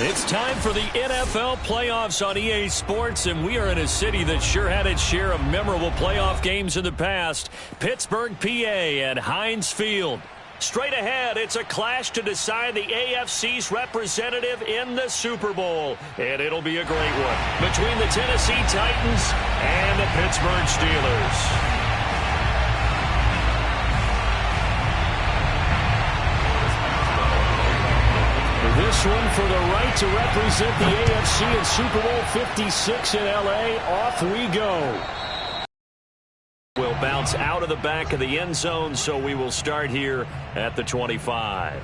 It's time for the NFL playoffs on EA Sports, and we are in a city that sure had its share of memorable playoff games in the past. Pittsburgh, PA at Heinz Field. Straight ahead, it's a clash to decide the AFC's representative in the Super Bowl. And it'll be a great one between the Tennessee Titans and the Pittsburgh Steelers. This one for the right to represent the AFC in Super Bowl 56 in L.A. Off we go. Will bounce out of the back of the end zone, so we will start here at the 25.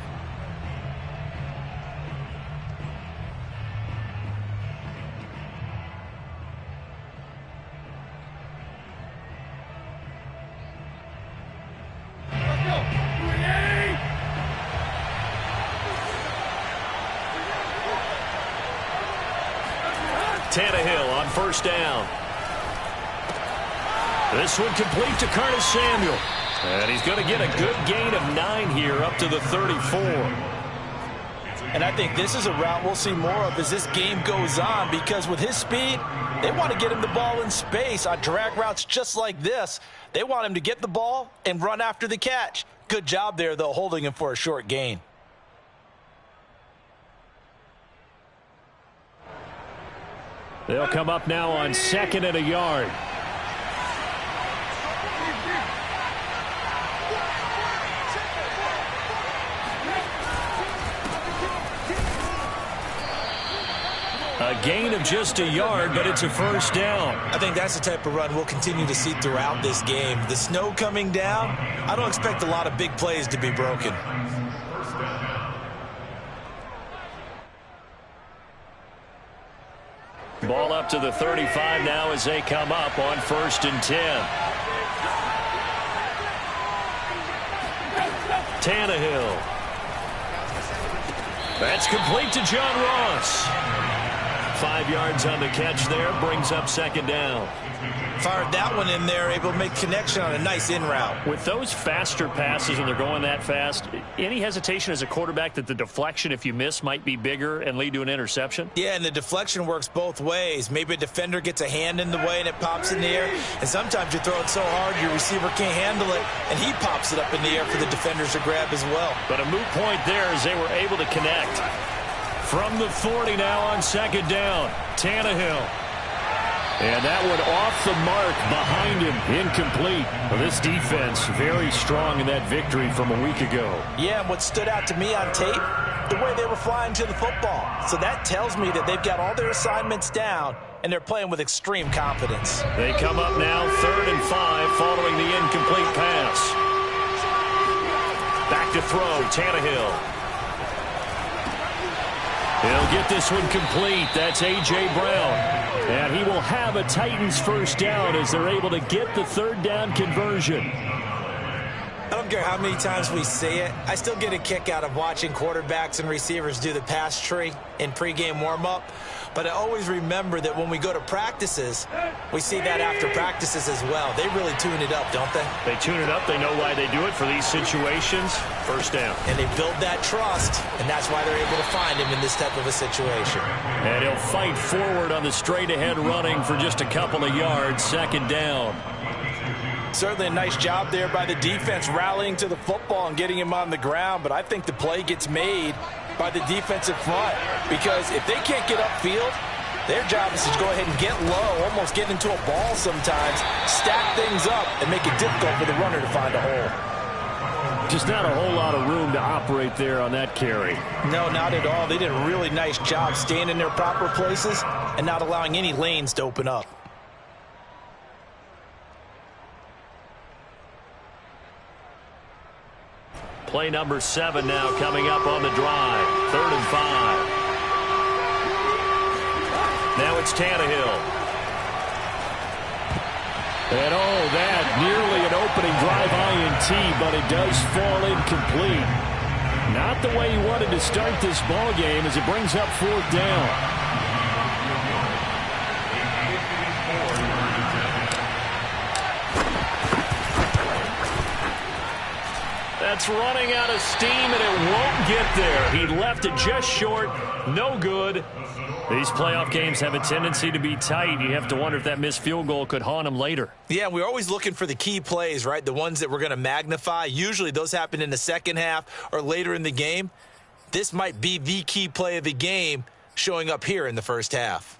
Tannehill on first down. This one complete to Curtis Samuel. And he's going to get a good gain of 9 here up to the 34. And I think this is a route we'll see more of as this game goes on, because with his speed, they want to get him the ball in space on drag routes just like this. They want him to get the ball and run after the catch. Good job there, though, holding him for a short gain. They'll come up now on 2nd and a yard. A gain of just a yard, but it's a first down. I think that's the type of run we'll continue to see throughout this game. The snow coming down, I don't expect a lot of big plays to be broken. Ball up to the 35 now as they come up on 1st and 10. Tannehill. That's complete to John Ross. 5 yards on the catch there, brings up 2nd down. Fired that one in there, able to make connection on a nice in route. With those faster passes and they're going that fast, any hesitation as a quarterback that the deflection, if you miss, might be bigger and lead to an interception? Yeah, and the deflection works both ways. Maybe a defender gets a hand in the way and it pops in the air, and sometimes you throw it so hard your receiver can't handle it, and he pops it up in the air for the defenders to grab as well. But a moot point there as they were able to connect. From the 40 now on 2nd down, Tannehill. And that one off the mark behind him, incomplete. Well, this defense very strong in that victory from a week ago. Yeah, and what stood out to me on tape, the way they were flying to the football. So that tells me that they've got all their assignments down, and they're playing with extreme confidence. They come up now 3rd and 5 following the incomplete pass. Back to throw, Tannehill. He'll get this one complete. That's A.J. Brown. And he will have a Titans first down as they're able to get the 3rd down conversion. I don't care how many times we say it, I still get a kick out of watching quarterbacks and receivers do the pass tree in pregame warm-up. But I always remember that when we go to practices, we see that after practices as well. They really tune it up, don't they? They tune it up. They know why they do it for these situations. First down. And they build that trust, and that's why they're able to find him in this type of a situation. And he'll fight forward on the straight-ahead running for just a couple of yards. 2nd down. Certainly a nice job there by the defense rallying to the football and getting him on the ground, but I think the play gets made by the defensive front, because if they can't get upfield, their job is to go ahead and get low, almost get into a ball sometimes, stack things up, and make it difficult for the runner to find a hole. Just not a whole lot of room to operate there on that carry. No, not at all. They did a really nice job staying in their proper places and not allowing any lanes to open up. Play number 7 now coming up on the drive. 3rd and 5. Now it's Tannehill. And that nearly an opening drive INT, but it does fall incomplete. Not the way he wanted to start this ball game as it brings up 4th down. That's running out of steam, and it won't get there. He left it just short. No good. These playoff games have a tendency to be tight. You have to wonder if that missed field goal could haunt him later. Yeah, we're always looking for the key plays, right? The ones that we're going to magnify. Usually those happen in the second half or later in the game. This might be the key play of the game showing up here in the first half.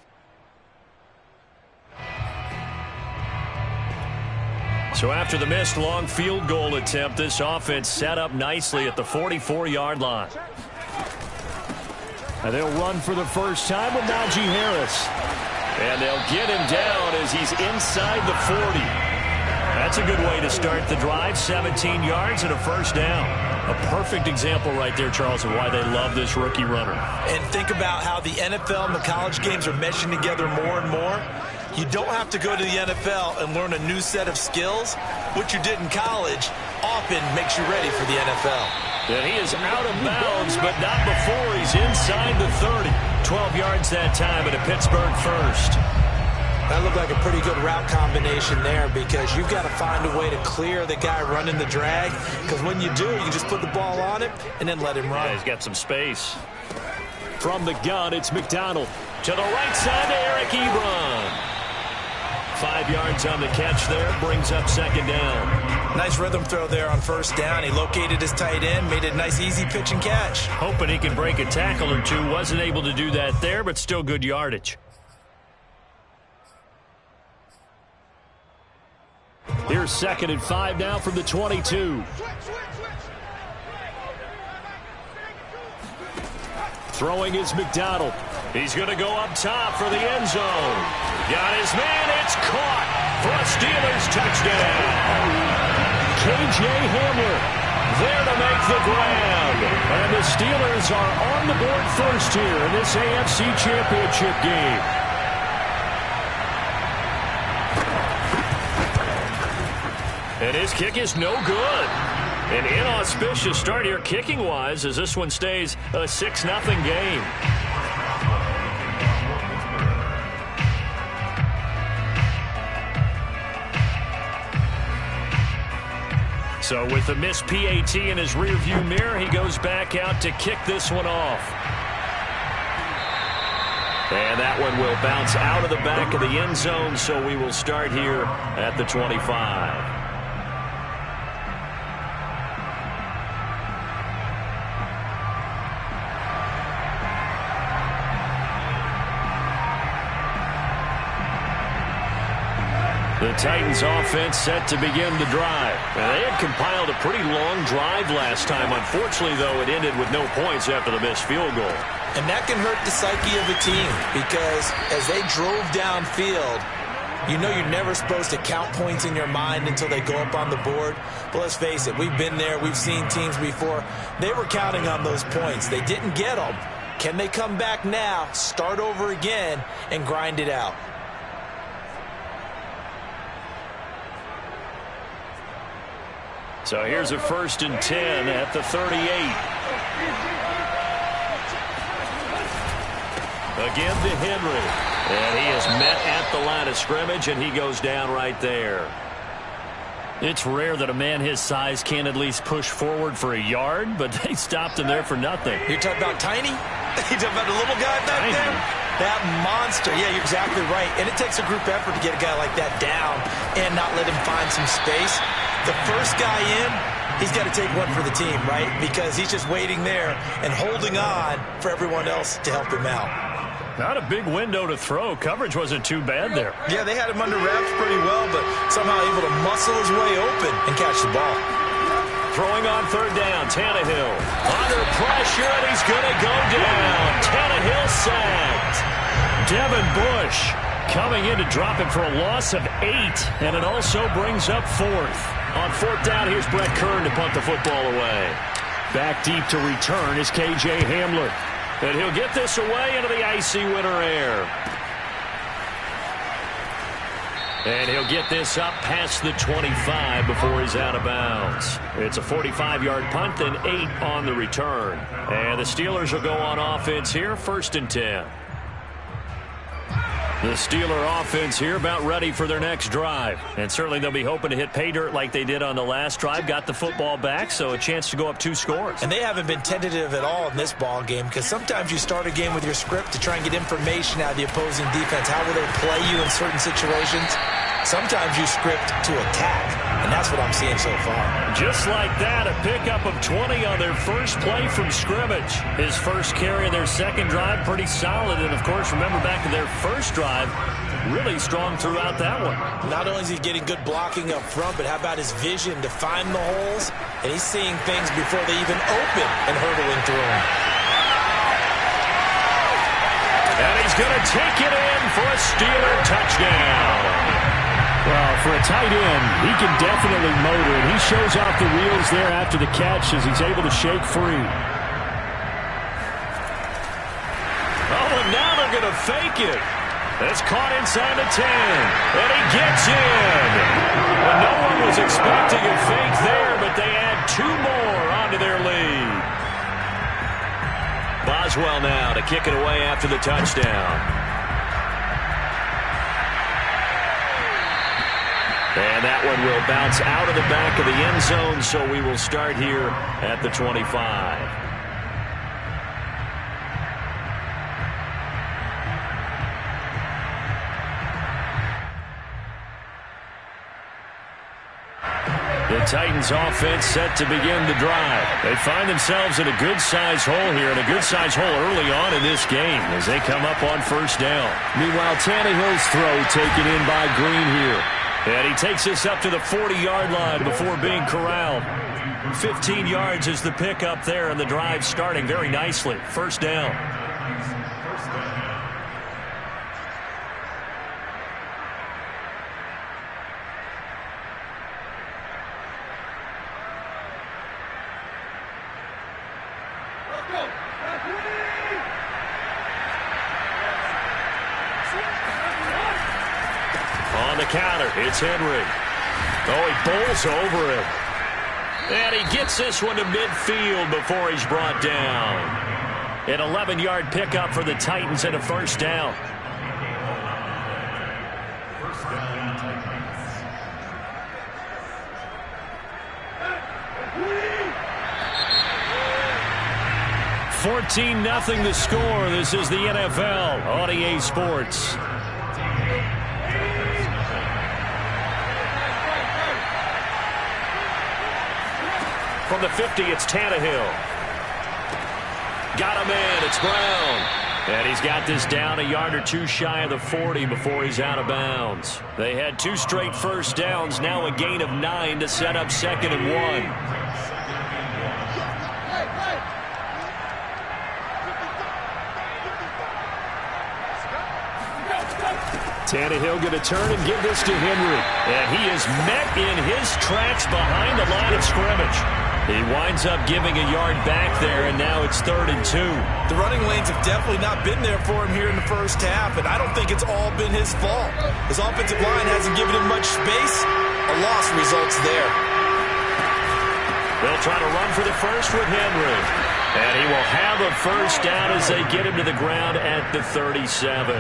So after the missed long field goal attempt, this offense set up nicely at the 44-yard line. And they'll run for the first time with Najee Harris. And they'll get him down as he's inside the 40. That's a good way to start the drive. 17 yards and a first down. A perfect example right there, Charles, of why they love this rookie runner. And think about how the NFL and the college games are meshing together more and more. You don't have to go to the NFL and learn a new set of skills. What you did in college often makes you ready for the NFL. And he is out of bounds, but not before he's inside the 30. 12 yards that time and a Pittsburgh first. That looked like a pretty good route combination there because you've got to find a way to clear the guy running the drag. Because when you do, you just put the ball on him and then let him run. Yeah, he's got some space. From the gun, it's McDonald. To the right side to Eric Ebron. 5 yards on the catch there, brings up second down. Nice rhythm throw there on first down. He located his tight end, made it a nice easy pitch and catch. Hoping he can break a tackle or two. Wasn't able to do that there, but still good yardage. Here's 2nd and 5 now from the 22. Throwing is McDonald. He's going to go up top for the end zone. Got his man. It's caught for a Steelers touchdown. K.J. Hamler there to make the grab. And the Steelers are on the board first here in this AFC Championship game. And his kick is no good. An inauspicious start here kicking-wise as this one stays a 6-0 game. So with the missed PAT in his rearview mirror, he goes back out to kick this one off. And that one will bounce out of the back of the end zone, so we will start here at the 25. The Titans offense set to begin the drive. Now, they had compiled a pretty long drive last time. Unfortunately, though, it ended with no points after the missed field goal. And that can hurt the psyche of a team because as they drove downfield, you know you're never supposed to count points in your mind until they go up on the board. But let's face it, we've been there. We've seen teams before. They were counting on those points. They didn't get them. Can they come back now, start over again, and grind it out? So here's a 1st and 10 at the 38. Again to Henry. And he is met at the line of scrimmage, and he goes down right there. It's rare that a man his size can at least push forward for a yard, but they stopped him there for nothing. You're talking about tiny? You're talking about the little guy back there? That monster. Yeah, you're exactly right. And it takes a group effort to get a guy like that down and not let him find some space. The first guy in, he's got to take one for the team, right? Because he's just waiting there and holding on for everyone else to help him out. Not a big window to throw. Coverage wasn't too bad there. Yeah, they had him under wraps pretty well, but somehow able to muscle his way open and catch the ball. Throwing on 3rd down, Tannehill. Under pressure, and he's going to go down. Tannehill sacked. Devin Bush coming in to drop him for a loss of 8, and it also brings up 4th. On 4th down, here's Brett Kern to punt the football away. Back deep to return is K.J. Hamler. And he'll get this away into the icy winter air. And he'll get this up past the 25 before he's out of bounds. It's a 45-yard punt, then 8 on the return. And the Steelers will go on offense here, 1st and 10. The Steeler offense here about ready for their next drive. And certainly they'll be hoping to hit pay dirt like they did on the last drive. Got the football back, so a chance to go up 2 scores. And they haven't been tentative at all in this ball game, because sometimes you start a game with your script to try and get information out of the opposing defense. How will they play you in certain situations? Sometimes you script to attack, and that's what I'm seeing so far. Just like that, a pickup of 20 on their first play from scrimmage. His first carry in their second drive, pretty solid. And, of course, remember back to their first drive, really strong throughout that one. Not only is he getting good blocking up front, but how about his vision to find the holes? And he's seeing things before they even open and hurdling through them. And he's going to take it in for a Steeler touchdown. Well, for a tight end, he can definitely motor it. He shows off the wheels there after the catch as he's able to shake free. Oh, and now they're going to fake it. That's caught inside the 10. And he gets in. Well, no one was expecting a fake there, but they add 2 more onto their lead. Boswell now to kick it away after the touchdown. And that one will bounce out of the back of the end zone, so we will start here at the 25. The Titans offense set to begin the drive. They find themselves in a good-sized hole here, and a good-sized hole early on in this game as they come up on first down. Meanwhile, Tannehill's throw taken in by Green here. And he takes us up to the 40-yard line before being corralled. 15 yards is the pickup there, and the drive starting very nicely. First down. On the counter, it's Henry. Oh, he bowls over him. And he gets this one to midfield before he's brought down. An 11-yard pickup for the Titans and a first down. First down, Titans. 14-0 the score. This is the NFL on EA Sports. From the 50, it's Tannehill. Got a man, it's Brown. And he's got this down a yard or 2 shy of the 40 before he's out of bounds. They had 2 straight first downs, now a gain of 9 to set up 2nd and 1. Tannehill going to turn and give this to Henry. And he is met in his tracks behind the line of scrimmage. He winds up giving a yard back there, and now it's 3rd and 2. The running lanes have definitely not been there for him here in the first half, and I don't think it's all been his fault. His offensive line hasn't given him much space. A loss results there. They'll try to run for the first with Henry. And he will have a first down as they get him to the ground at the 37.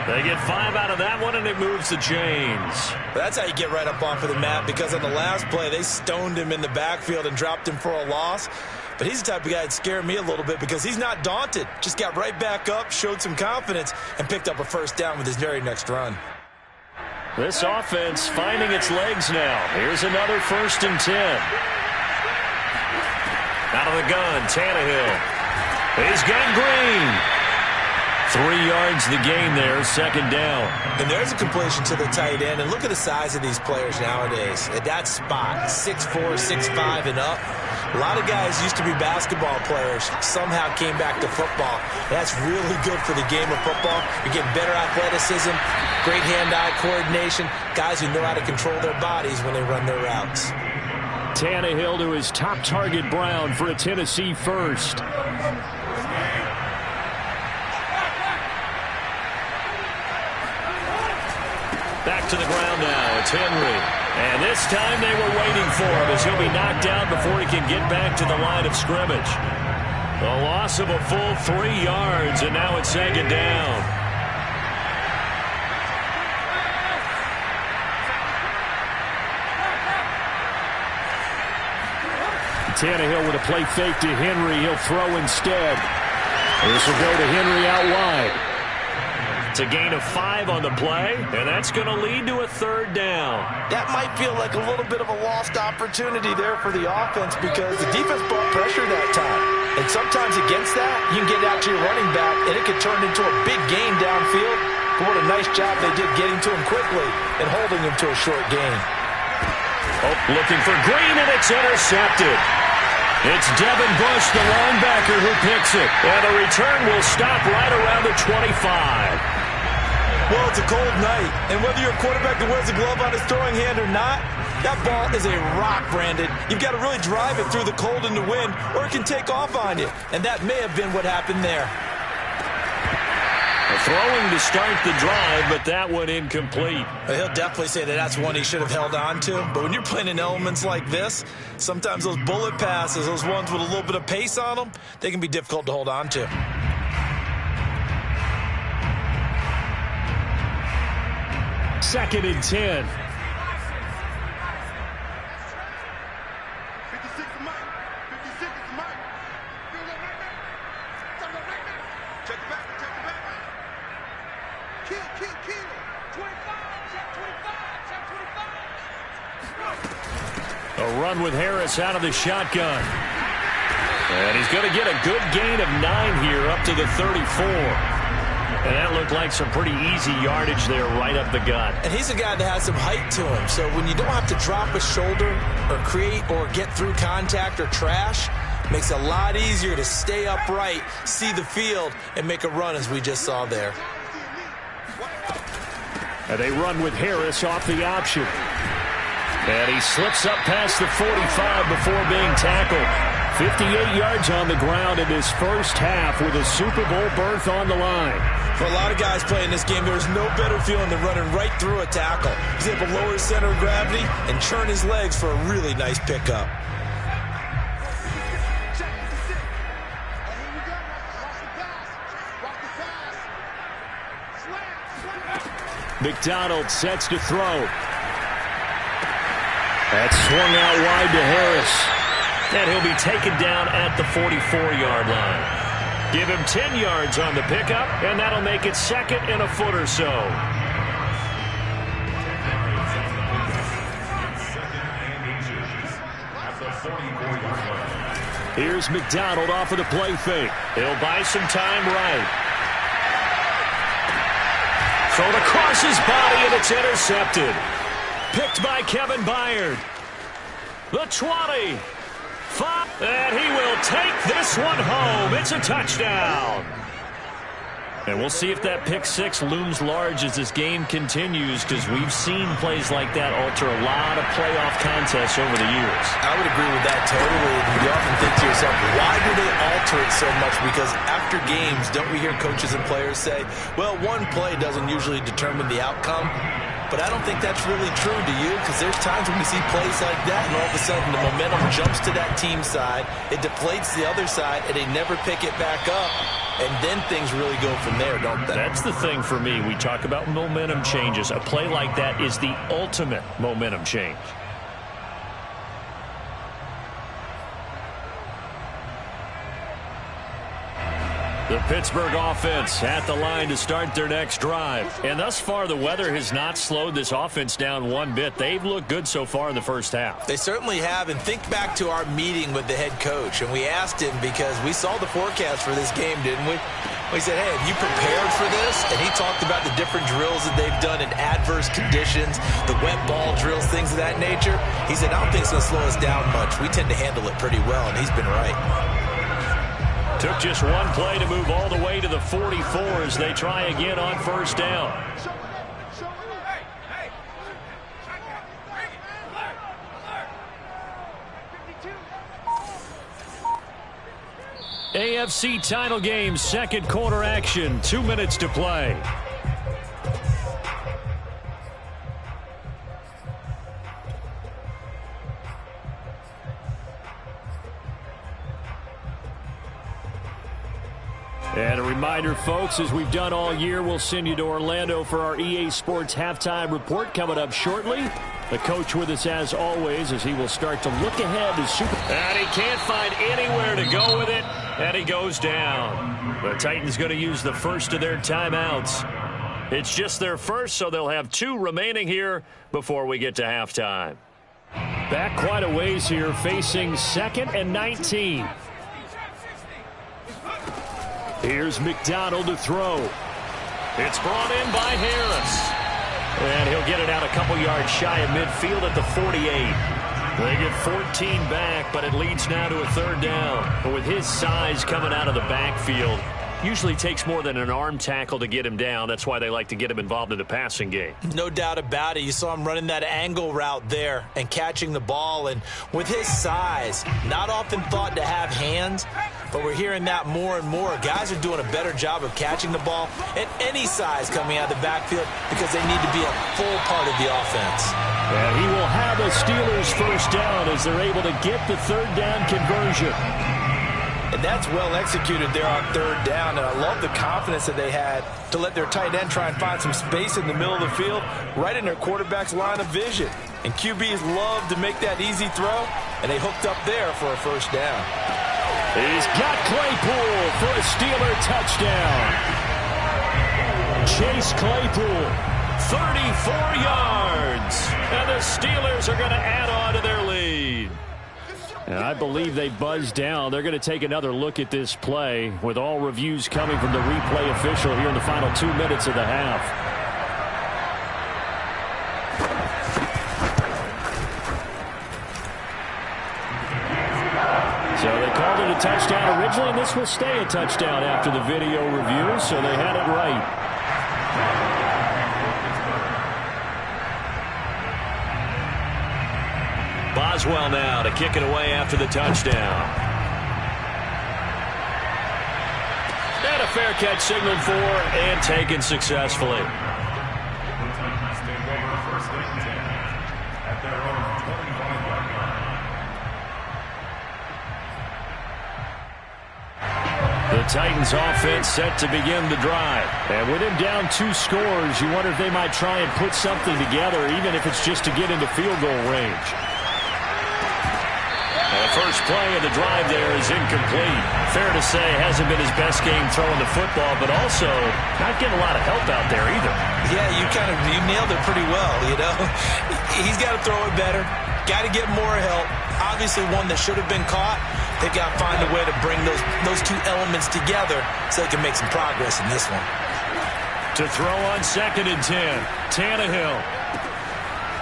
They get 5 out of that one, and it moves the chains. That's how you get right up off of the mat, because on the last play, they stoned him in the backfield and dropped him for a loss. But he's the type of guy that scared me a little bit because he's not daunted. Just got right back up, showed some confidence, and picked up a first down with his very next run. This offense finding its legs now. Here's another 1st and 10. Out of the gun, Tannehill. He's got Green. 3 yards the gain there, 2nd down. And there's a completion to the tight end. And look at the size of these players nowadays. At that spot, 6'4", 6'5", and up. A lot of guys used to be basketball players, somehow came back to football. That's really good for the game of football. You're getting better athleticism, great hand-eye coordination, guys who know how to control their bodies when they run their routes. Tannehill to his top target, Brown, for a Tennessee first. Back to the ground now. It's Henry. And this time they were waiting for him as he'll be knocked out before he can get back to the line of scrimmage. A loss of a full 3 yards, and now it's 2nd down. Tannehill with a play fake to Henry. He'll throw instead. This will go to Henry out wide. It's a gain of 5 on the play, and that's going to lead to a 3rd down. That might feel like a little bit of a lost opportunity there for the offense because the defense brought pressure that time. And sometimes against that, you can get out to your running back, and it could turn into a big gain downfield. But what a nice job they did getting to him quickly and holding him to a short gain. Oh, looking for Green, and it's intercepted. It's Devin Bush, the linebacker, who picks it. And the return will stop right around the 25. Well, it's a cold night, and whether you're a quarterback that wears a glove on his throwing hand or not, that ball is a rock, Brandon. You've got to really drive it through the cold and the wind, or it can take off on you. And that may have been what happened there. Throwing to start the drive, but that one incomplete. He'll definitely say that that's one he should have held on to. But when you're playing in elements like this, sometimes those bullet passes, those ones with a little bit of pace on them, they can be difficult to hold on to. Second and 10. A run with Harris out of the shotgun. And he's going to get a good gain of 9 here up to the 34. And that looked like some pretty easy yardage there right up the gut. And he's a guy that has some height to him. So when you don't have to drop a shoulder or create or get through contact or trash, makes it a lot easier to stay upright, see the field, and make a run as we just saw there. And they run with Harris off the option. And he slips up past the 45 before being tackled. 58 yards on the ground in this first half with a Super Bowl berth on the line. For a lot of guys playing this game, there's no better feeling than running right through a tackle. He's able to lower his center of gravity and churn his legs for a really nice pickup. McDonald sets to throw. That's swung out wide to Harris. And he'll be taken down at the 44-yard line. Give him 10 yards on the pickup, and that'll make it 2nd and a foot or so. Here's McDonald off of the play fake. He'll buy some time right. Thrown across his body, and it's intercepted. Picked by Kevin Byard. The 20. 5. And he will take this one home. It's a touchdown. And we'll see if that pick 6 looms large as this game continues, because we've seen plays like that alter a lot of playoff contests over the years. I would agree with that totally. You often think to yourself, why do they alter it so much? Because after games, don't we hear coaches and players say, well, one play doesn't usually determine the outcome. But I don't think that's really true, do you? Because there's times when we see plays like that, and all of a sudden the momentum jumps to that team side. It deflates the other side, and they never pick it back up. And then things really go from there, don't they? That's the thing for me. We talk about momentum changes. A play like that is the ultimate momentum change. The Pittsburgh offense at the line to start their next drive. And thus far, the weather has not slowed this offense down one bit. They've looked good so far in the first half. They certainly have. And think back to our meeting with the head coach. And we asked him, because we saw the forecast for this game, didn't we? We said, hey, have you prepared for this? And he talked about the different drills that they've done in adverse conditions, the wet ball drills, things of that nature. He said, I don't think it's going to slow us down much. We tend to handle it pretty well, and he's been right. Took just one play to move all the way to the 44 as they try again on first down. AFC title game, second quarter action, 2 minutes to play. And a reminder, folks, as we've done all year, we'll send you to Orlando for our EA Sports halftime report coming up shortly. The coach with us as always as he will start to look ahead to Super. And he can't find anywhere to go with it, and he goes down. The Titans going to use the first of their timeouts. It's just their first, so they'll have 2 remaining here before we get to halftime. Back quite a ways here, facing 2nd and 19. Here's McDonald to throw. It's brought in by Harris. And he'll get it out a couple yards shy of midfield at the 48. They get 14 back, but it leads now to a 3rd down. But with his size coming out of the backfield, usually takes more than an arm tackle to get him down. That's why they like to get him involved in the passing game. No doubt about it. You saw him running that angle route there and catching the ball. And with his size, not often thought to have hands, but we're hearing that more and more. Guys are doing a better job of catching the ball at any size coming out of the backfield because they need to be a full part of the offense. And he will have a Steelers first down as they're able to get the 3rd down conversion. And that's well executed there on 3rd down. And I love the confidence that they had to let their tight end try and find some space in the middle of the field, right in their quarterback's line of vision. And QBs love to make that easy throw, and they hooked up there for a first down. He's got Claypool for a Steeler touchdown. Chase Claypool, 34 yards. And the Steelers are going to add on to their lead. And I believe they buzzed down. They're going to take another look at this play with all reviews coming from the replay official here in the final 2 minutes of the half. So they called it a touchdown originally, and this will stay a touchdown after the video review, so they had it right. Boswell now to kick it away after the touchdown. And a fair catch signaled for and taken successfully. The Titans offense set to begin the drive. And with him down 2 scores, you wonder if they might try and put something together, even if it's just to get into field goal range. The first play of the drive there is incomplete. Fair to say, hasn't been his best game throwing the football, but also not getting a lot of help out there either. Yeah, you nailed it pretty well, you know. He's got to throw it better. Got to get more help. Obviously one that should have been caught. They've got to find a way to bring those 2 elements together so they can make some progress in this one. To throw on 2nd and 10, Tannehill.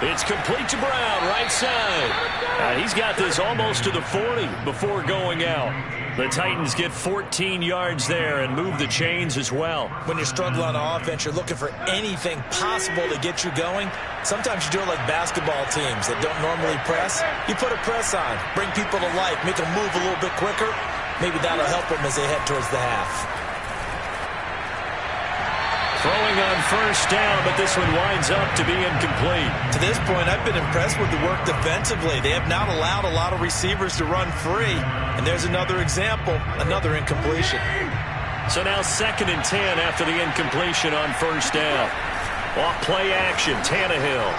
It's complete to Brown, right side. He's got this almost to the 40 before going out. The Titans get 14 yards there and move the chains as well. When you're struggling on offense, you're looking for anything possible to get you going. Sometimes you do it like basketball teams that don't normally press. You put a press on, bring people to life, make them move a little bit quicker. Maybe that'll help them as they head towards the half. Throwing on first down, but this one winds up to be incomplete. To this point, I've been impressed with the work defensively. They have not allowed a lot of receivers to run free. And there's another example, another incompletion. So now 2nd and 10 after the incompletion on first down. Off play action, Tannehill.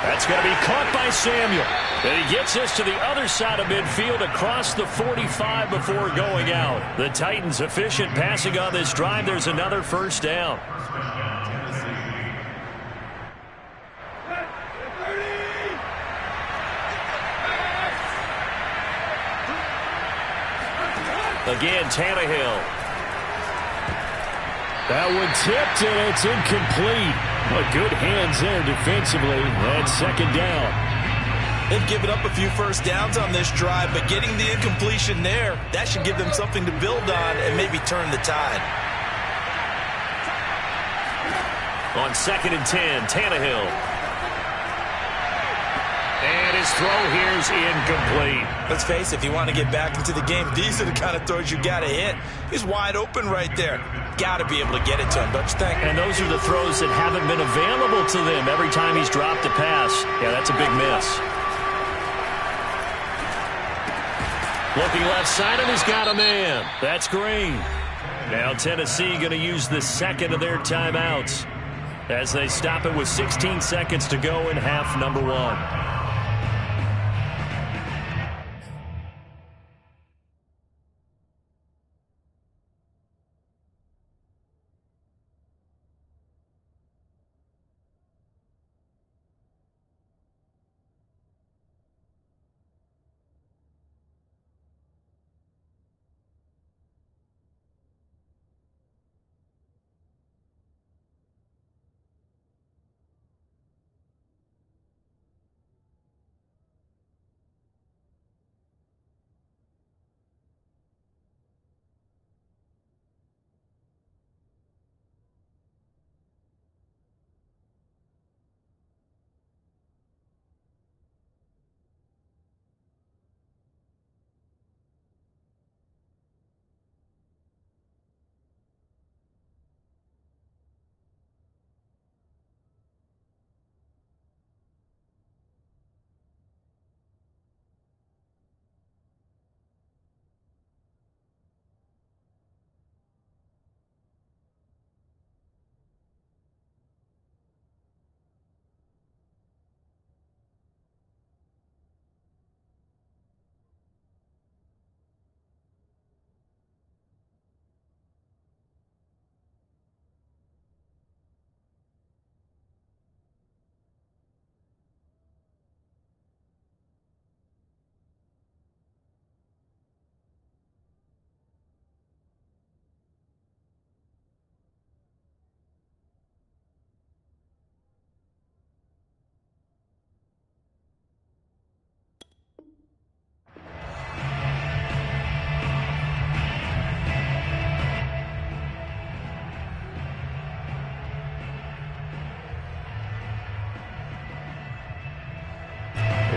That's going to be caught by Samuel. And he gets us to the other side of midfield across the 45 before going out. The Titans efficient passing on this drive. There's another first down. Again, Tannehill. That one tipped, and it's incomplete. Well, good hands there defensively. That's 2nd down. They've given up a few first downs on this drive, but getting the incompletion there, that should give them something to build on and maybe turn the tide. On 2nd and 10, Tannehill. And his throw here is incomplete. Let's face it, if you want to get back into the game, these are the kind of throws you got to hit. He's wide open right there. Got to be able to get it to him, don't you think? And those are the throws that haven't been available to them every time he's dropped a pass. Yeah, that's a big miss. Looking left side, and he's got a man. That's Green. Now Tennessee going to use the 2nd of their timeouts. as they stop it with 16 seconds to go in half number one.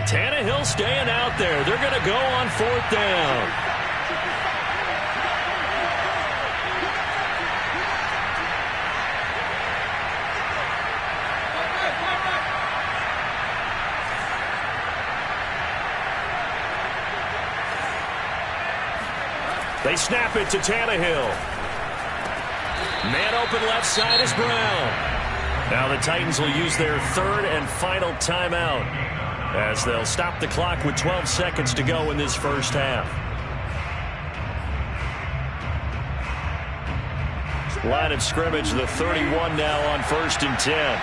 Tannehill staying out there. They're going to go on 4th down. They snap it to Tannehill. Man open left side is Brown. Now the Titans will use their 3rd and final timeout, as they'll stop the clock with 12 seconds to go in this first half. Line of scrimmage, the 31 now on 1st and 10.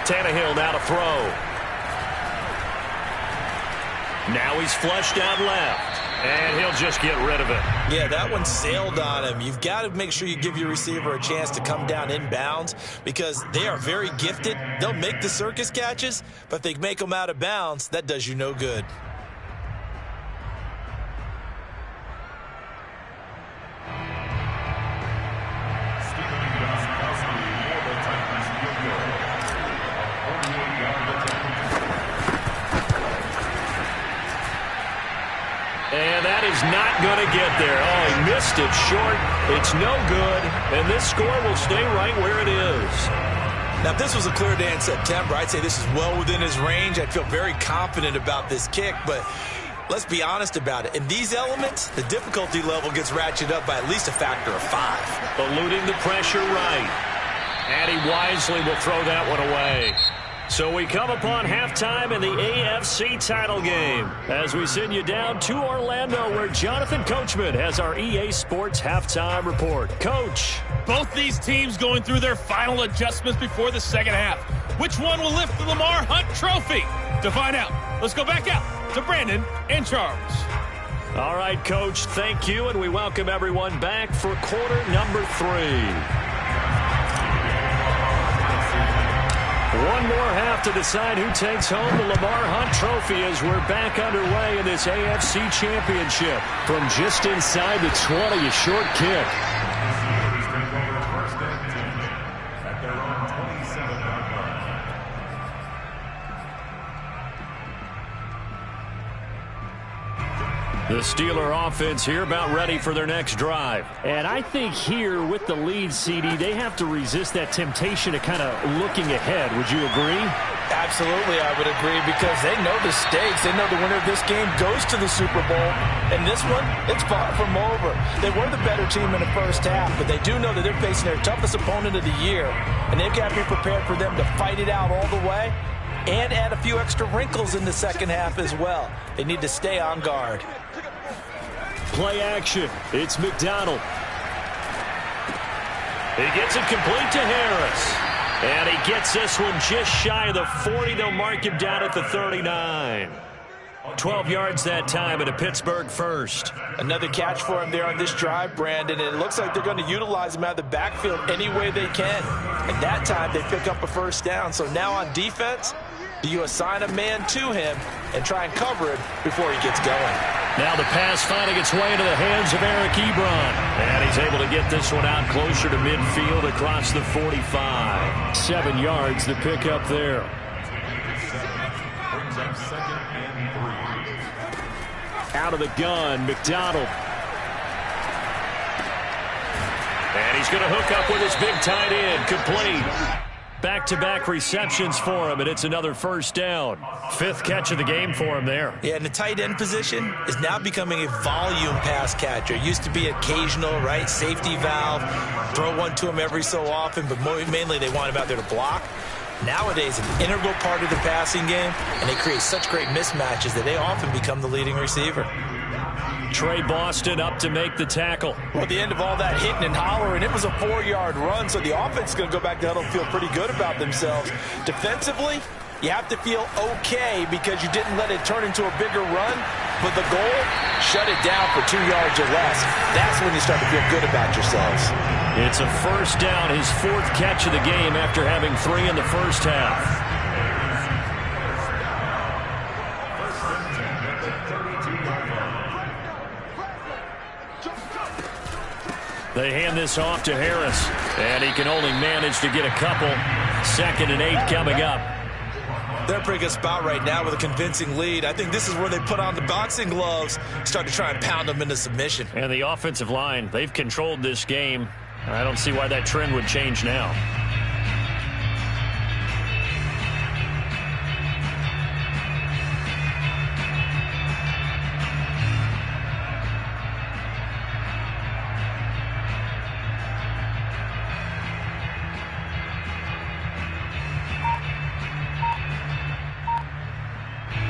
Tannehill now to throw. Now he's flushed out left. And he'll just get rid of it. Yeah, that one sailed on him. You've got to make sure you give your receiver a chance to come down inbounds, because they are very gifted. They'll make the circus catches, but if they make them out of bounds, that does you no good. And that is not going to get there. Oh, he missed it short. It's no good. And this score will stay right where it is. Now, if this was a clear day in September, I'd say this is well within his range. I'd feel very confident about this kick. But let's be honest about it. In these elements, the difficulty level gets ratcheted up by at least a factor of 5. Eluding the pressure right. And he wisely will throw that one away. So we come upon halftime in the AFC title game as we send you down to Orlando, where Jonathan Coachman has our EA Sports halftime report. Coach. Both these teams going through their final adjustments before the second half. Which one will lift the Lamar Hunt Trophy? To find out, let's go back out to Brandon and Charles. All right, Coach, thank you, and we welcome everyone back for quarter number 3. One more half to decide who takes home the Lamar Hunt Trophy as we're back underway in this AFC Championship. From just inside the 20, a short kick. The Steeler offense here about ready for their next drive. And I think here with the lead, CD, they have to resist that temptation to kind of looking ahead. Would you agree? Absolutely, I would agree, because they know the stakes. They know the winner of this game goes to the Super Bowl. And this one, it's far from over. They were the better team in the first half, but they do know that they're facing their toughest opponent of the year. And they've got to be prepared for them to fight it out all the way and add a few extra wrinkles in the second half as well. They need to stay on guard. Play action. It's McDonald. He gets it complete to Harris. And he gets this one just shy of the 40. They'll mark him down at the 39. 12 yards that time and a Pittsburgh first. Another catch for him there on this drive, Brandon. And it looks like they're going to utilize him out of the backfield any way they can. And that time they pick up a first down. So now on defense, do you assign a man to him and try and cover him before he gets going? Now the pass finding its way into the hands of Eric Ebron. And he's able to get this one out closer to midfield across the 45. 7 yards to pick up there. Out of the gun, McDonald. And he's going to hook up with his big tight end. Complete. Back-to-back receptions for him, and it's another first down. 5th catch of the game for him there. Yeah, and the tight end position is now becoming a volume pass catcher. It used to be occasional, right, safety valve, throw one to him every so often, but mainly they want him out there to block. Nowadays, an integral part of the passing game, and they create such great mismatches that they often become the leading receiver. Trey Boston up to make the tackle. Well, at the end of all that hitting and hollering, it was a 4-yard run, so the offense is going to go back to huddle and feel pretty good about themselves. Defensively, you have to feel okay because you didn't let it turn into a bigger run, but the goal, shut it down for 2 yards or less. That's when you start to feel good about yourselves. It's a first down, his 4th catch of the game after having 3 in the first half. They hand this off to Harris, and he can only manage to get a couple. 2nd and 8 coming up. They're in a pretty good spot right now with a convincing lead. I think this is where they put on the boxing gloves, start to try and pound them into submission. And the offensive line, they've controlled this game. I don't see why that trend would change now.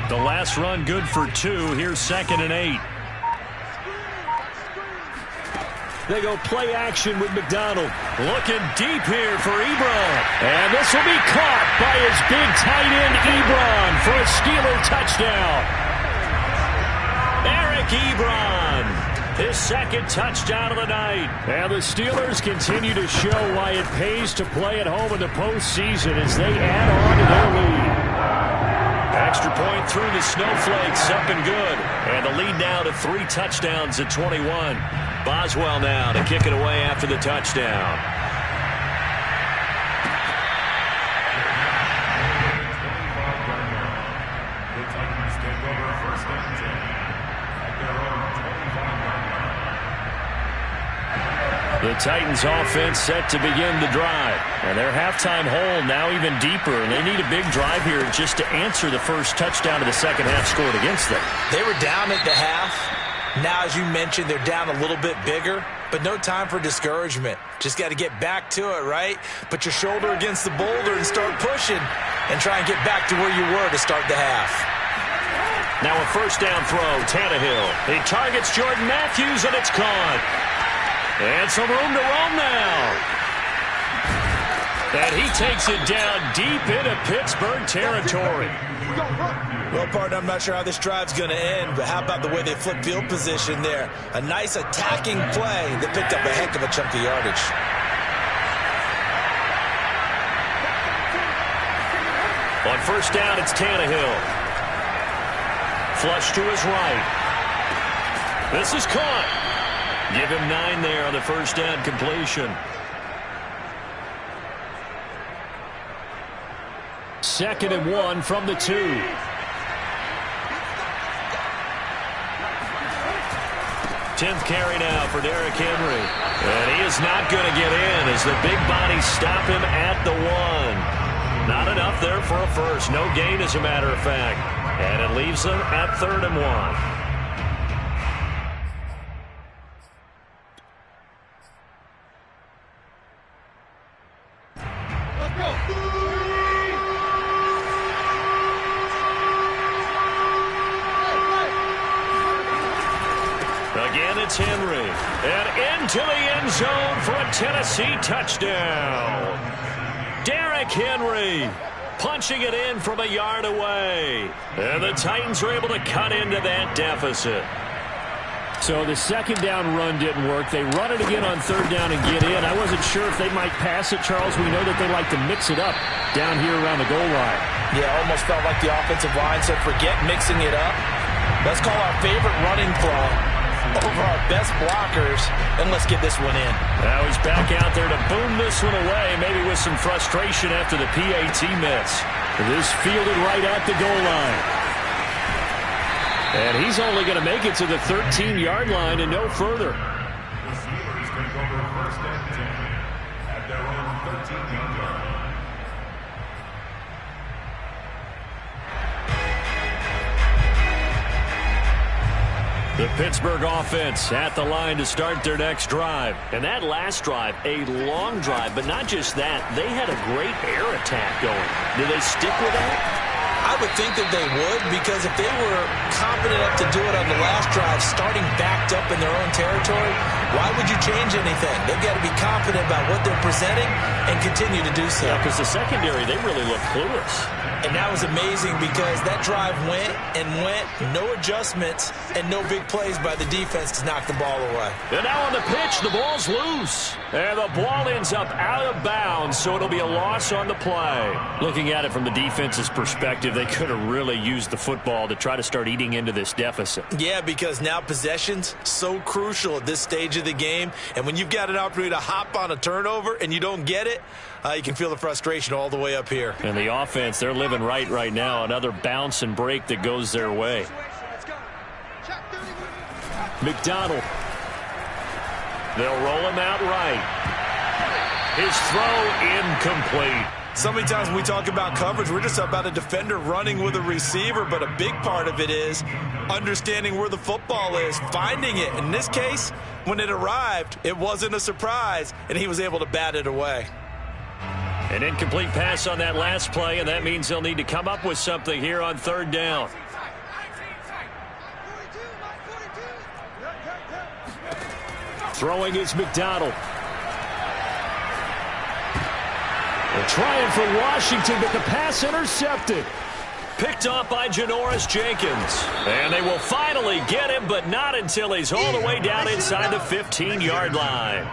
The last run good for 2. Here's 2nd and 8. They go play action with McDonald. Looking deep here for Ebron. And this will be caught by his big tight end, Ebron, for a Steeler touchdown. Eric Ebron, his 2nd touchdown of the night. And the Steelers continue to show why it pays to play at home in the postseason as they add on to their lead. Extra point through the snowflakes, up and good. And the lead now to 3 touchdowns at 21. Boswell now to kick it away after the touchdown. The Titans offense set to begin the drive. And their halftime hole now even deeper. And they need a big drive here just to answer the first touchdown of the second half scored against them. They were down at the half. Now, as you mentioned, they're down a little bit bigger. But no time for discouragement. Just got to get back to it, right? Put your shoulder against the boulder and start pushing. And try and get back to where you were to start the half. Now a first down throw, Tannehill. He targets Jordan Matthews, and it's caught. And some room to roam now. And he takes it down deep into Pittsburgh territory. Well, partner, I'm not sure how this drive's going to end, but how about the way they flip field position there? A nice attacking play that picked up a heck of a chunk of yardage. On first down, it's Tannehill. Flush to his right. This is caught. Give him 9 there on the first down completion. 2nd and 1 from the 2. 10th carry now for Derrick Henry. And he is not going to get in as the big bodies stop him at the 1. Not enough there for a first. No gain, as a matter of fact. And it leaves them at 3rd and 1. Again, it's Henry. And into the end zone for a Tennessee touchdown. Derrick Henry punching it in from a yard away. And the Titans are able to cut into that deficit. So the second down run didn't work. They run it again on 3rd down and get in. I wasn't sure if they might pass it, Charles. We know that they like to mix it up down here around the goal line. Yeah, almost felt like the offensive line said, forget mixing it up. Let's call our favorite running play over our best blockers, and let's get this one in. Now he's back out there to boom this one away, maybe with some frustration after the PAT miss. This fielded right at the goal line. And he's only going to make it to the 13-yard line and no further. Receivers take over 1st and 10 at their own 13-yard line. The Pittsburgh offense at the line to start their next drive. And that last drive, a long drive, but not just that. They had a great air attack going. Do they stick with that? I would think that they would, because if they were confident enough to do it on the last drive, starting backed up in their own territory, why would you change anything? They've got to be confident about what they're presenting and continue to do so. Yeah, because the secondary, they really look clueless. And that was amazing because that drive went and went, no adjustments, and no big plays by the defense to knock the ball away. And now on the pitch, the ball's loose. And the ball ends up out of bounds, so it'll be a loss on the play. Looking at it from the defense's perspective, they could have really used the football to try to start eating into this deficit. Yeah, because now possession's so crucial at this stage of the game. And when you've got an opportunity to hop on a turnover and you don't get it, you can feel the frustration all the way up here. And the offense, they're living right now. Another bounce and break that goes their way. McDonald. They'll roll him out right. His throw incomplete. So many times when we talk about coverage, we're just about a defender running with a receiver, but a big part of it is understanding where the football is, finding it. In this case, when it arrived, it wasn't a surprise, and he was able to bat it away. An incomplete pass on that last play, and that means they'll need to come up with something here on 3rd down. Throwing is McDonald. They're trying for Washington, but the pass intercepted. Picked off by Janoris Jenkins. And they will finally get him, but not until he's all the way down inside the 15-yard line.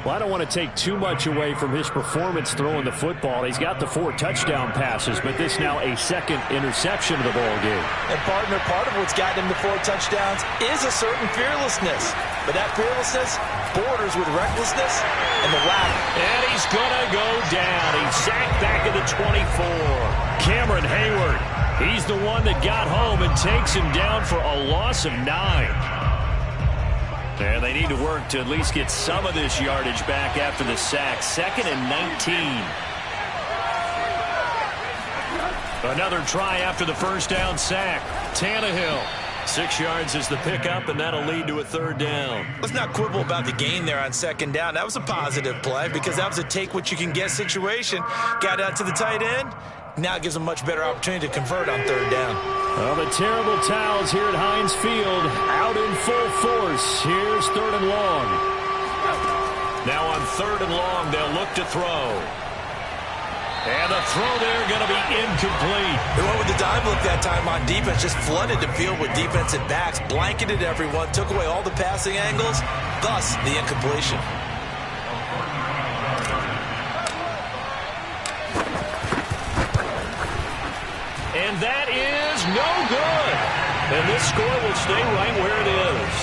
Well, I don't want to take too much away from his performance throwing the football. He's got the 4 touchdown passes, but this now a 2nd interception of the ball game. And partner, part of what's gotten him to 4 touchdowns is a certain fearlessness. But that fearlessness borders with recklessness and the latter. And he's going to go down. He's sacked back at the 24. Cameron Hayward, he's the one that got home and takes him down for a loss of 9. And they need to work to at least get some of this yardage back after the sack. 2nd and 19. Another try after the first down sack. Tannehill. 6 yards is the pickup, and that'll lead to a 3rd down. Let's not quibble about the gain there on 2nd down. That was a positive play because that was a take-what-you-can-get situation. Got out to the tight end. Now it gives them a much better opportunity to convert on 3rd down. Well, the terrible towels here at Heinz Field out in full force. Here's 3rd and long. Now on 3rd and long, they'll look to throw. And the throw there going to be incomplete. They went with the dive look that time on defense, just flooded the field with defensive backs, blanketed everyone, took away all the passing angles, thus the incompletion. And that is no good. And this score will stay right where it is.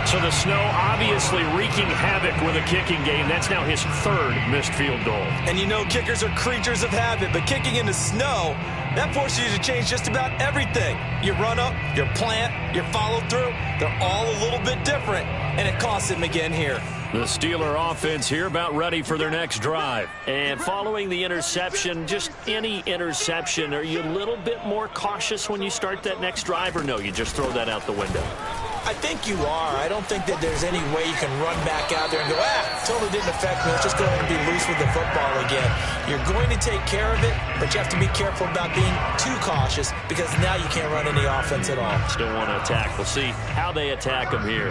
So the snow obviously wreaking havoc with a kicking game. That's now his third missed field goal. And you know kickers are creatures of habit, but kicking in the snow, that forces you to change just about everything. Your run-up, your plant, your follow-through, they're all a little bit different, and it costs him again here. The Steeler offense here about ready for their next drive. And following the interception, just any interception, are you a little bit more cautious when you start that next drive, or no, you just throw that out the window? I think you are. I don't think that there's any way you can run back out there and go, totally didn't affect me. Let's just go ahead and be loose with the football again. You're going to take care of it, but you have to be careful about being too cautious because now you can't run any offense at all. Still want to attack. We'll see how they attack them here.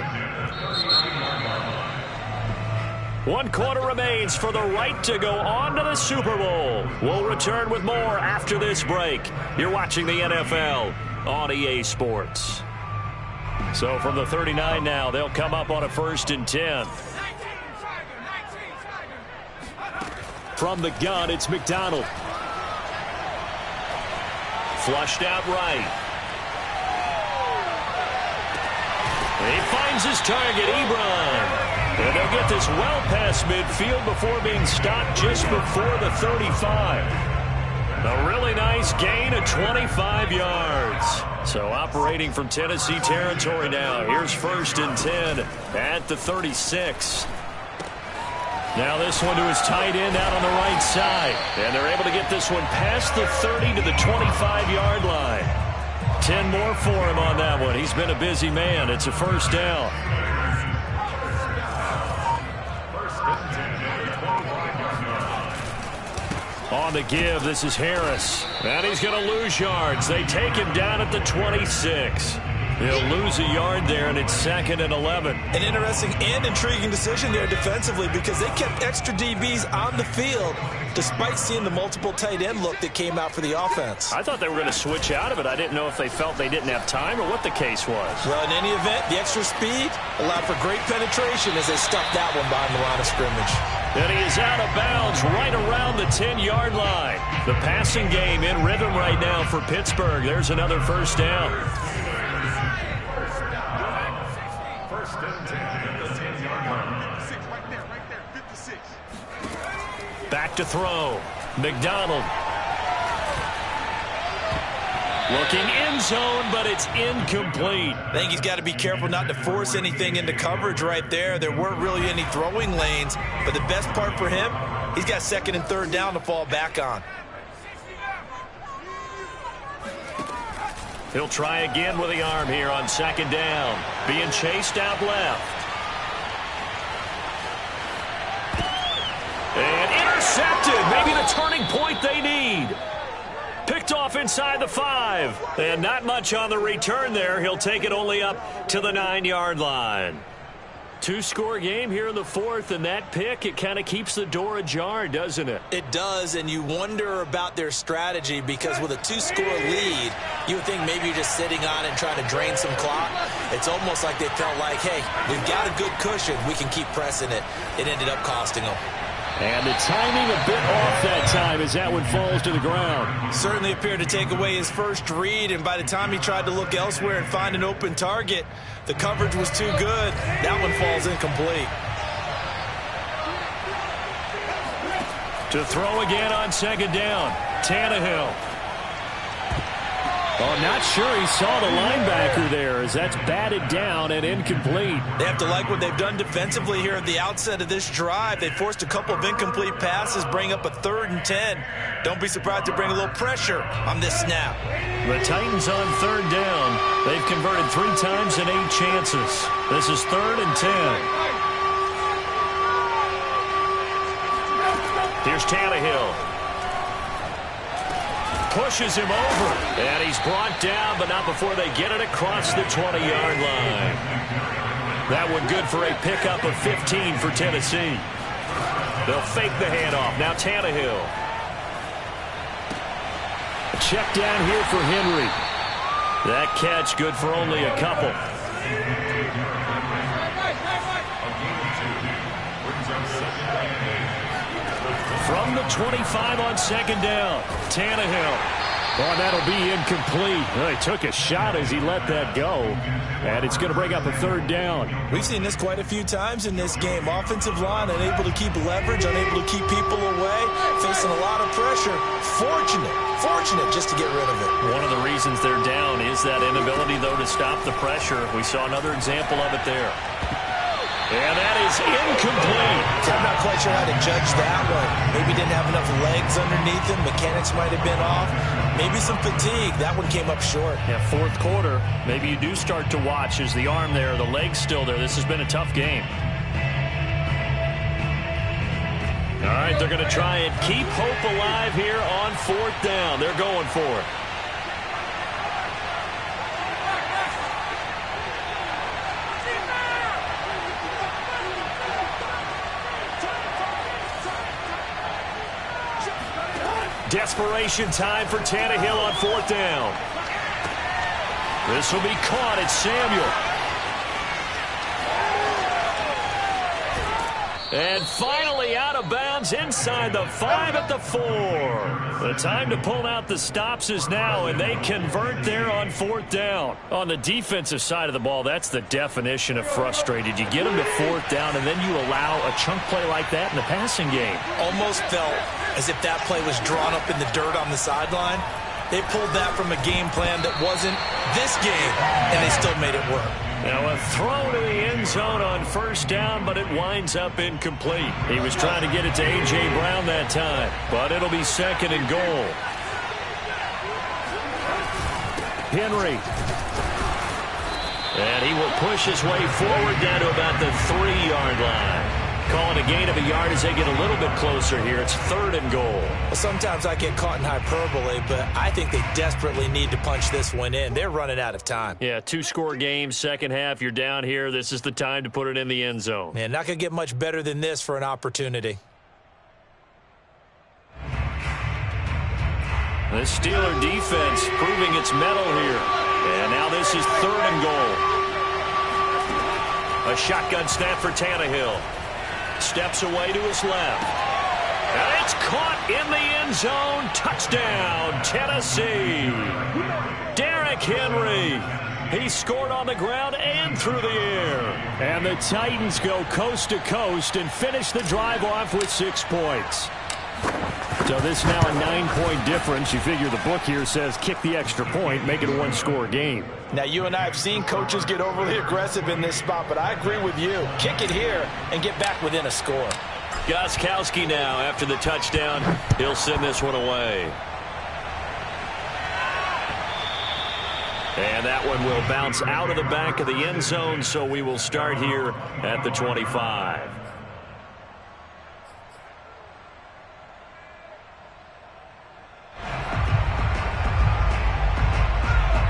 1 quarter remains for the right to go on to the Super Bowl. We'll return with more after this break. You're watching the NFL on EA Sports. So from the 39 now, they'll come up on a 1st and 10. From the gun, it's McDonald. Flushed out right. He finds his target, Ebron. And they'll get this well past midfield before being stopped just before the 35. A really nice gain of 25 yards. So operating from Tennessee territory now. Here's 1st and 10 at the 36. Now this one to his tight end out on the right side. And they're able to get this one past the 30 to the 25-yard line. 10 more for him on that one. He's been a busy man. It's a 1st down. On the give, this is Harris. And he's going to lose yards. They take him down at the 26. He'll lose a yard there, and it's 2nd and 11. An interesting and intriguing decision there defensively because they kept extra DBs on the field despite seeing the multiple tight end look that came out for the offense. I thought they were going to switch out of it. I didn't know if they felt they didn't have time or what the case was. Well, in any event, the extra speed allowed for great penetration as they stuffed that one behind the line of scrimmage. And he is out of bounds right around the 10-yard line. The passing game in rhythm right now for Pittsburgh. There's another 1st down. Back to throw. McDonald. Looking end zone, but it's incomplete. I think he's got to be careful not to force anything into coverage right there. There weren't really any throwing lanes, but the best part for him, he's got 2nd and 3rd down to fall back on. He'll try again with the arm here on 2nd down. Being chased out left. And intercepted. Maybe the turning point they need. Picked off inside the 5. And not much on the return there. He'll take it only up to the 9-yard line. 2-score game here in the 4th, and that pick, it kind of keeps the door ajar, doesn't it? It does, and you wonder about their strategy because with a 2-score lead, you would think maybe you're just sitting on and trying to drain some clock. It's almost like they felt like, hey, we've got a good cushion. We can keep pressing it. It ended up costing them. And the timing a bit off that time as that one falls to the ground. Certainly appeared to take away his first read, and by the time he tried to look elsewhere and find an open target, the coverage was too good. That one falls incomplete. To throw again on 2nd down. Tannehill. Oh, not sure he saw the linebacker there as that's batted down and incomplete. They have to like what they've done defensively here at the outset of this drive. They forced a couple of incomplete passes, bring up a 3rd and 10. Don't be surprised to bring a little pressure on this snap. The Titans on 3rd down. They've converted 3 times in 8 chances. This is 3rd and 10. Here's Tannehill. Pushes him over, and he's brought down, but not before they get it across the 20-yard line. That one good for a pickup of 15 for Tennessee. They'll fake the handoff. Now Tannehill. Check down here for Henry. That catch good for only a couple. From the 25 on 2nd down, Tannehill. Oh, and that'll be incomplete. Well, he took a shot as he let that go. And it's going to bring up a third down. We've seen this quite a few times in this game. Offensive line unable to keep leverage, unable to keep people away, facing a lot of pressure. Fortunate just to get rid of it. One of the reasons they're down is that inability, though, to stop the pressure. We saw another example of it there. And that is incomplete. I'm not quite sure how to judge that one. Maybe didn't have enough legs underneath him. Mechanics might have been off. Maybe some fatigue. That one came up short. Yeah, fourth quarter. Maybe you do start to watch. Is the arm there? The leg's still there? This has been a tough game. All right, they're going to try and keep hope alive here on fourth down. They're going for it. Desperation time for Tannehill on fourth down. This will be caught. It's Samuel. And finally out of bounds inside the 5 at the 4. The time to pull out the stops is now, and they convert there on fourth down. On the defensive side of the ball, that's the definition of frustrated. You get them to fourth down, and then you allow a chunk play like that in the passing game. Almost felt as if that play was drawn up in the dirt on the sideline. They pulled that from a game plan that wasn't this game, and they still made it work. Now a throw to the end zone on first down, but it winds up incomplete. He was trying to get it to A.J. Brown that time, but it'll be second and goal. Henry. And he will push his way forward down to about the 3-yard line. Calling a gain of a yard as they get a little bit closer here. It's third and goal. Well, sometimes I get caught in hyperbole, but I think they desperately need to punch this one in. They're running out of time. Yeah, 2-score game, second half. You're down here. This is the time to put it in the end zone. Man, not going to get much better than this for an opportunity. The Steeler defense proving its mettle here. And now this is third and goal. A shotgun snap for Tannehill. Steps away to his left. And it's caught in the end zone. Touchdown, Tennessee. Derrick Henry. He scored on the ground and through the air. And the Titans go coast to coast and finish the drive off with 6 points. So this is now a 9-point difference. You figure the book here says kick the extra point, make it a 1-score game. Now, you and I have seen coaches get overly aggressive in this spot, but I agree with you. Kick it here and get back within a score. Gostkowski now after the touchdown. He'll send this one away. And that one will bounce out of the back of the end zone, so we will start here at the 25.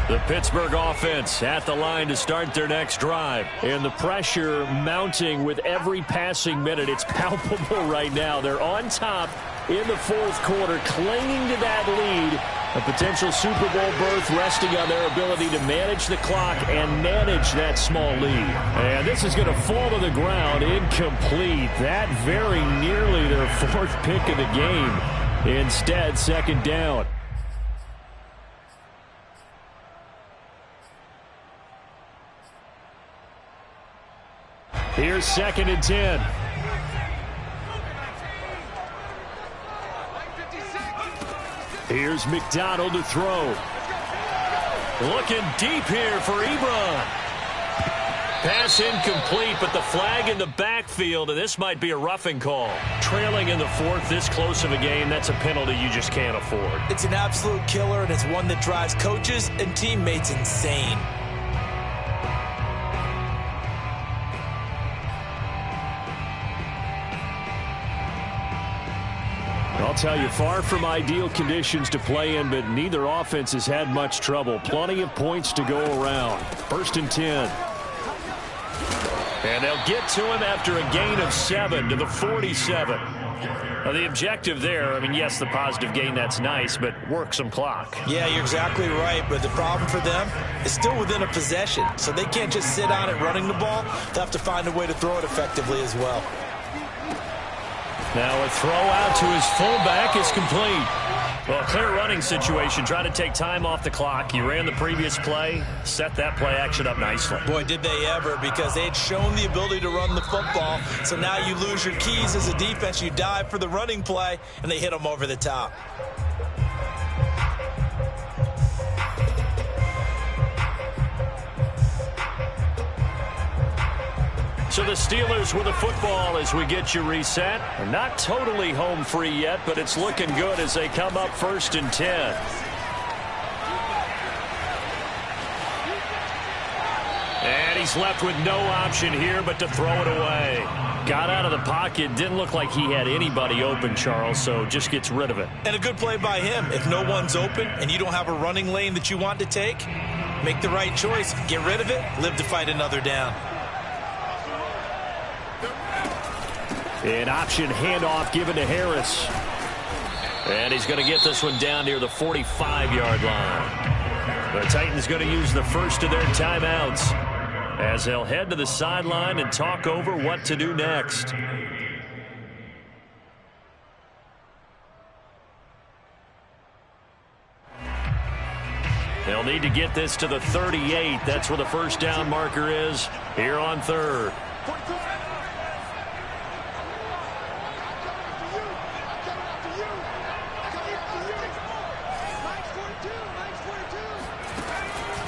The Pittsburgh offense at the line to start their next drive. And the pressure mounting with every passing minute. It's palpable right now. They're on top in the fourth quarter, clinging to that lead. A potential Super Bowl berth resting on their ability to manage the clock and manage that small lead. And this is going to fall to the ground, incomplete. That very nearly their fourth pick of the game. Instead, second down. Here's second and 10. Here's McDonald to throw. Looking deep here for Ebron. Pass incomplete, but the flag in the backfield, and this might be a roughing call. Trailing in the fourth, this close of a game, that's a penalty you just can't afford. It's an absolute killer, and it's one that drives coaches and teammates insane. I'll tell you, far from ideal conditions to play in, but neither offense has had much trouble. Plenty of points to go around. First and 10. And they'll get to him after a gain of 7 to the 47. Now, the objective there, I mean, yes, the positive gain, that's nice, but work some clock. Yeah, you're exactly right, but the problem for them is still within a possession, so they can't just sit on it running the ball. They'll have to find a way to throw it effectively as well. Now a throw out to his fullback is complete. Well, a clear running situation. Try to take time off the clock. You ran the previous play, set that play action up nicely. Boy, did they ever, because they had shown the ability to run the football. So now you lose your keys as a defense. You dive for the running play, and they hit them over the top. So the Steelers with the football as we get you reset. They're not totally home free yet, but it's looking good as they come up 1st and 10. And he's left with no option here but to throw it away. Got out of the pocket. Didn't look like he had anybody open, Charles, so just gets rid of it. And a good play by him. If no one's open and you don't have a running lane that you want to take, make the right choice. Get rid of it. Live to fight another down. An option handoff given to Harris. And he's going to get this one down near the 45-yard line. The Titans going to use the first of their timeouts as they'll head to the sideline and talk over what to do next. They'll need to get this to the 38. That's where the first down marker is here on 3rd.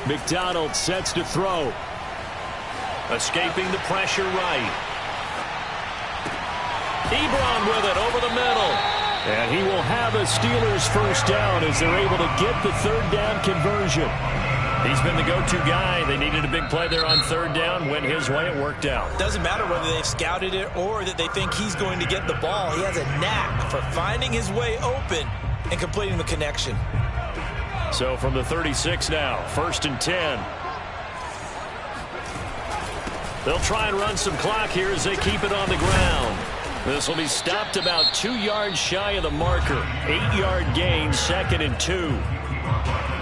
McDonald sets to throw. Escaping the pressure right. Ebron with it over the middle. And he will have a Steelers first down as they're able to get the 3rd down conversion. He's been the go-to guy. They needed a big play there on 3rd down. Went his way. It worked out. Doesn't matter whether they've scouted it or that they think he's going to get the ball. He has a knack for finding his way open and completing the connection. So from the 36 now, 1st and 10. They'll try and run some clock here as they keep it on the ground. This will be stopped about 2 yards shy of the marker. 8-yard gain, 2nd and 2.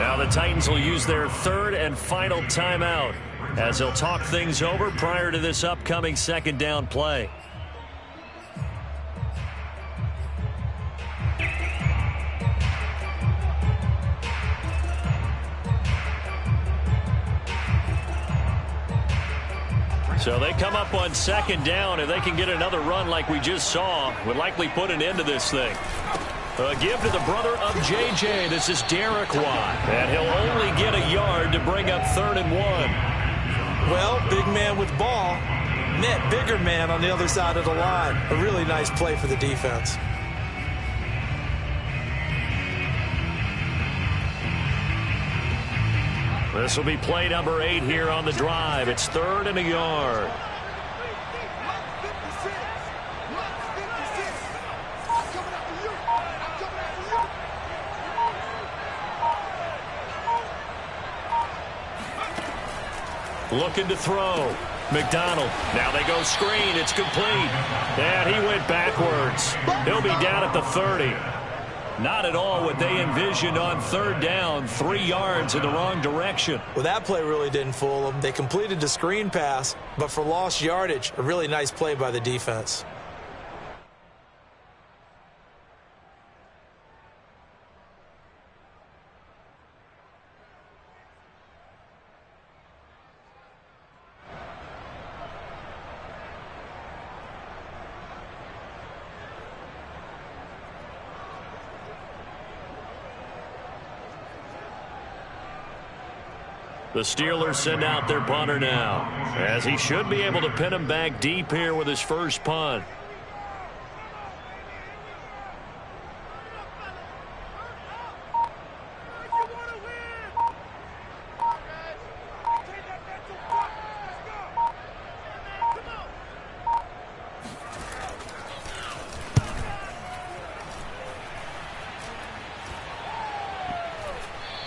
Now the Titans will use their 3rd and final timeout as they'll talk things over prior to this upcoming 2nd down play. So they come up on 2nd down. If they can get another run like we just saw, would likely put an end to this thing. A give to the brother of J.J. This is Derek Watt. And he'll only get a yard to bring up 3rd and 1. Well, big man with ball met bigger man on the other side of the line. A really nice play for the defense. This will be play number 8 here on the drive. It's 3rd and a yard. Looking to throw. McDonald. Now they go screen. It's complete. And he went backwards. He'll be down at the 30. Not at all what they envisioned on 3rd down. 3 yards in the wrong direction. Well, that play really didn't fool them. They completed the screen pass, but for lost yardage, a really nice play by the defense. The Steelers send out their punter now, as he should be able to pin him back deep here with his first punt.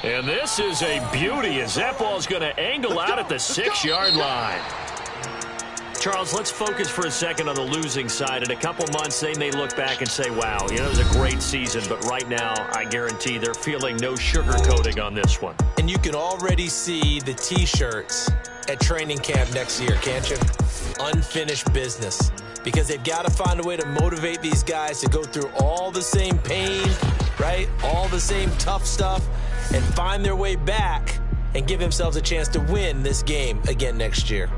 And this is a beauty as that ball's going to angle out at the 6-yard line. Charles, let's focus for a second on the losing side. In a couple months, they may look back and say, wow, you know, it was a great season. But right now, I guarantee they're feeling no sugarcoating on this one. And you can already see the T-shirts at training camp next year, can't you? Unfinished business. Because they've got to find a way to motivate these guys to go through all the same pain right? All the same tough stuff, and find their way back and give themselves a chance to win this game again next year.